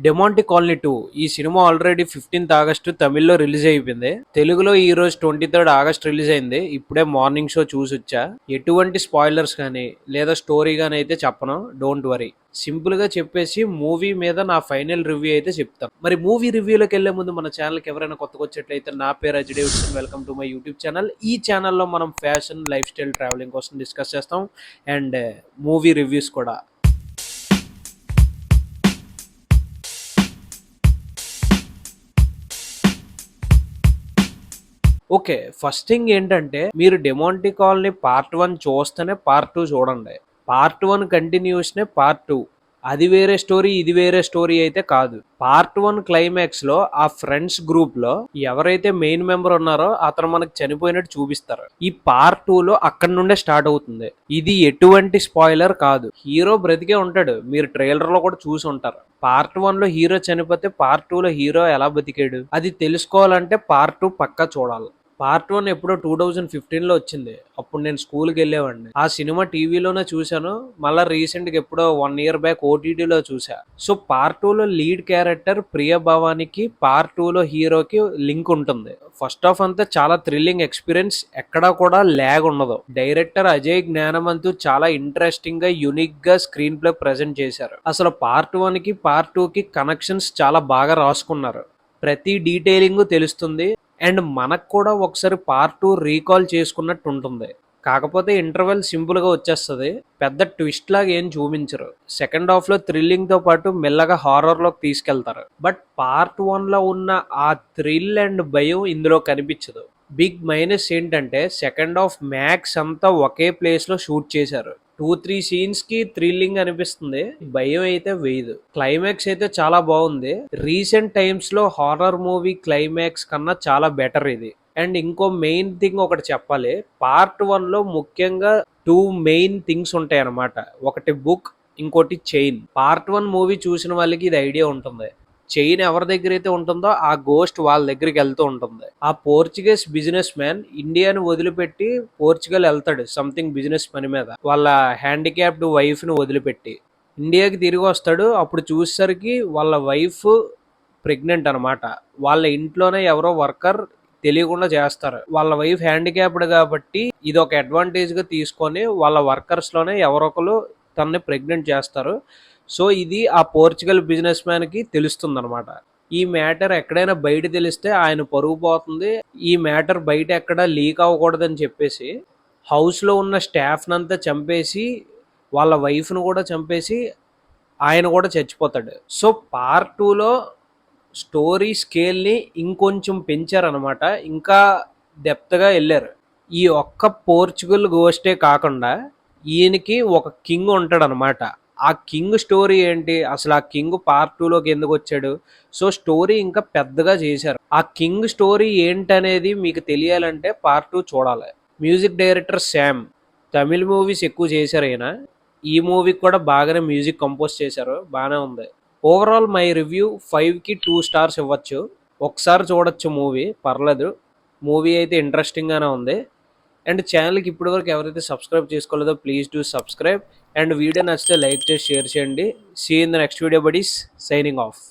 డెమాంటి colony 2 ఈ cinema already 15th August తమిళ్లో release అయిపోయింది. తెలుగులో ఈ రోజు 23rd ఆగస్ట్ రిలీజ్ అయింది. ఇప్పుడే మార్నింగ్ షో చూసొచ్చా. ఎటువంటి స్పాయిలర్స్ కానీ లేదా స్టోరీ కానీ అయితే చెప్పను, డోంట్ వరీ. సింపుల్ గా చెప్పేసి మూవీ మీద నా ఫైనల్ రివ్యూ అయితే చెప్తాను. మరి మూవీ రివ్యూలోకి వెళ్లే ముందు మన ఛానల్కి ఎవరైనా కొత్తగా వచ్చేట్లయితే నా పేరు Ajay Davidson. Welcome to my YouTube channel. ఈ ఛానల్లో మనం ఫ్యాషన్, లైఫ్ స్టైల్, ట్రావెలింగ్ కోసం డిస్కస్ చేస్తాం అండ్ మూవీ రివ్యూస్ కూడా. ఓకే. ఫస్ట్ థింగ్ ఏంటంటే, మీరు 'డెమాంటి కాలనీ' పార్ట్ 1 చూస్తేనే పార్ట్ 2 చూడండి. పార్ట్ 1 కంటిన్యూషనే పార్ట్ 2. అది వేరే స్టోరీ, ఇది వేరే స్టోరీ అయితే కాదు. పార్ట్ 1 క్లైమాక్స్‌లో ఆ ఫ్రెండ్స్ గ్రూప్‌లో ఎవరైతే మెయిన్ మెంబర్ ఉన్నారో అతను మనకు చనిపోయినట్టు చూపిస్తారు. ఈ పార్ట్ 2లో అక్కడి నుండే స్టార్ట్ అవుతుంది. ఇది ఎటువంటి స్పాయిలర్ కాదు. హీరో బ్రతికే ఉంటాడు. మీరు ట్రైలర్‌లో కూడా చూసి ఉంటారు. పార్ట్ 1లో హీరో చనిపోతే పార్ట్ 2లో హీరో ఎలా బతికాడు? అది తెలుసుకోవాలంటే పార్ట్ 2 పక్కా చూడాలి. పార్ట్ 1 ఎప్పుడో 2015లో వచ్చింది. అప్పుడు నేను స్కూల్కి వెళ్ళేవాడిని. ఆ సినిమా టీవీలోనే చూశాను. మళ్ళీ రీసెంట్గా ఎప్పుడో 1 year బ్యాక్ ఓటీటీలో చూసా. సో పార్ట్ 2లో లీడ్ క్యారెక్టర్ ప్రియ భవానికి పార్ట్ 2లో హీరోకి లింక్ ఉంటుంది. ఫస్ట్ ఆఫ్ అంతా చాలా థ్రిల్లింగ్ ఎక్స్పీరియన్స్, ఎక్కడా కూడా ల్యాగ్ ఉండదు. డైరెక్టర్ అజయ్ జ్ఞానమంతు చాలా ఇంట్రెస్టింగ్ గా, యూనిక్ గా స్క్రీన్ ప్లే ప్రెజెంట్ చేశారు. అసలు పార్ట్ 1కి పార్ట్ 2కి కనెక్షన్స్ చాలా బాగా రాసుకున్నారు. ప్రతి డీటెయిలింగ్ తెలుస్తుంది అండ్ మనకు కూడా ఒకసారి పార్ట్ 2 రీకాల్ చేసుకున్నట్టు ఉంటుంది. కాకపోతే ఇంటర్వెల్ సింపుల్ గా వచ్చేస్తుంది. పెద్ద ట్విస్ట్ లాగా ఏం చూపించరు. సెకండ్ హాఫ్ లో థ్రిల్లింగ్ తో పాటు మెల్లగా హారర్ లోకి తీసుకెళ్తారు. బట్ పార్ట్ 1లో ఉన్న ఆ థ్రిల్ అండ్ భయం ఇందులో కనిపించదు. బిగ్ మైనస్ ఏంటంటే సెకండ్ హాఫ్ మ్యాక్స్ అంతా ఒకే ప్లేస్ లో షూట్ చేశారు. 2-3 సీన్స్ కి థ్రిల్లింగ్ అనిపిస్తుంది, భయం అయితే వేయదు. క్లైమాక్స్ అయితే చాలా బాగుంది. రీసెంట్ టైమ్స్ లో హారర్ మూవీ క్లైమాక్స్ కన్నా చాలా బెటర్ ఇది. అండ్ ఇంకో మెయిన్ థింగ్ ఒకటి చెప్పాలి. పార్ట్ 1లో ముఖ్యంగా 2 మెయిన్ థింగ్స్ ఉంటాయి అన్నమాట. ఒకటి బుక్, ఇంకోటి చైన్. పార్ట్ 1 మూవీ చూసిన వాళ్ళకి ఇది ఐడియా ఉంటుంది. చైన్ ఎవరి దగ్గర అయితే ఉంటుందో ఆ గోస్ట్ వాళ్ళ దగ్గరికి వెళ్తూ ఉంటుంది. ఆ పోర్చుగీస్ బిజినెస్ మ్యాన్ ఇండియాని వదిలిపెట్టి పోర్చుగల్ వెళ్తాడు సంథింగ్ బిజినెస్ పని మీద. వాళ్ళ హ్యాండిక్యాప్డ్ వైఫ్ ని వదిలిపెట్టి ఇండియాకి తిరిగి వస్తాడు. అప్పుడు చూసేసరికి వాళ్ళ వైఫ్ ప్రెగ్నెంట్ అనమాట. వాళ్ళ ఇంట్లోనే ఎవరో వర్కర్ తెలియకుండా చేస్తారు. వాళ్ళ వైఫ్ హ్యాండిక్యాప్డ్ కాబట్టి ఇది ఒక అడ్వాంటేజ్ గా తీసుకొని వాళ్ళ వర్కర్స్ లోనే ఎవరొకరు తనని ప్రెగ్నెంట్ చేస్తారు. సో ఇది ఆ పోర్చుగల్ బిజినెస్ మ్యాన్ కి తెలుస్తుంది అనమాట. ఈ మ్యాటర్ ఎక్కడైనా బయట తెలిస్తే ఆయన పరుగు పోతుంది. ఈ మ్యాటర్ బయట ఎక్కడ లీక్ అవ్వకూడదని చెప్పేసి హౌస్ లో ఉన్న స్టాఫ్ నంతా చంపేసి వాళ్ళ వైఫ్ ను కూడా చంపేసి ఆయన కూడా చచ్చిపోతాడు. సో పార్ట్ 2లో స్టోరీ స్కేల్ని ఇంకొంచెం పెంచారనమాట. ఇంకా డెప్త్గా వెళ్ళారు. ఈ ఒక్క పోర్చుగల్ గోస్టే కాకుండా ఈయనకి ఒక కింగ్ ఉంటాడు అనమాట. ఆ కింగ్ స్టోరీ ఏంటి, అసలు ఆ కింగ్ పార్ట్ 2లోకి ఎందుకు వచ్చాడు? సో స్టోరీ ఇంకా పెద్దగా చేశారు. ఆ కింగ్ స్టోరీ ఏంటనేది మీకు తెలియాలంటే పార్ట్ 2 చూడాలి. Music director Sam. Tamil movies ఎక్కువ చేశారు ఆయన. ఈ మూవీకి కూడా బాగానే మ్యూజిక్ కంపోజ్ చేశారు, బాగానే ఉంది. ఓవరాల్ మై రివ్యూ 5కి 2 stars ఇవ్వచ్చు. ఒకసారి చూడొచ్చు మూవీ, పర్లేదు. మూవీ అయితే ఇంట్రెస్టింగ్గానే ఉంది. అండ్ ఛానల్కి ఇప్పటివరకు ఎవరైతే సబ్స్క్రైబ్ చేసుకోలేదో please do subscribe. And video నచ్చితే లైక్ చేసి షేర్ చేయండి. See in the next video buddies. Signing of.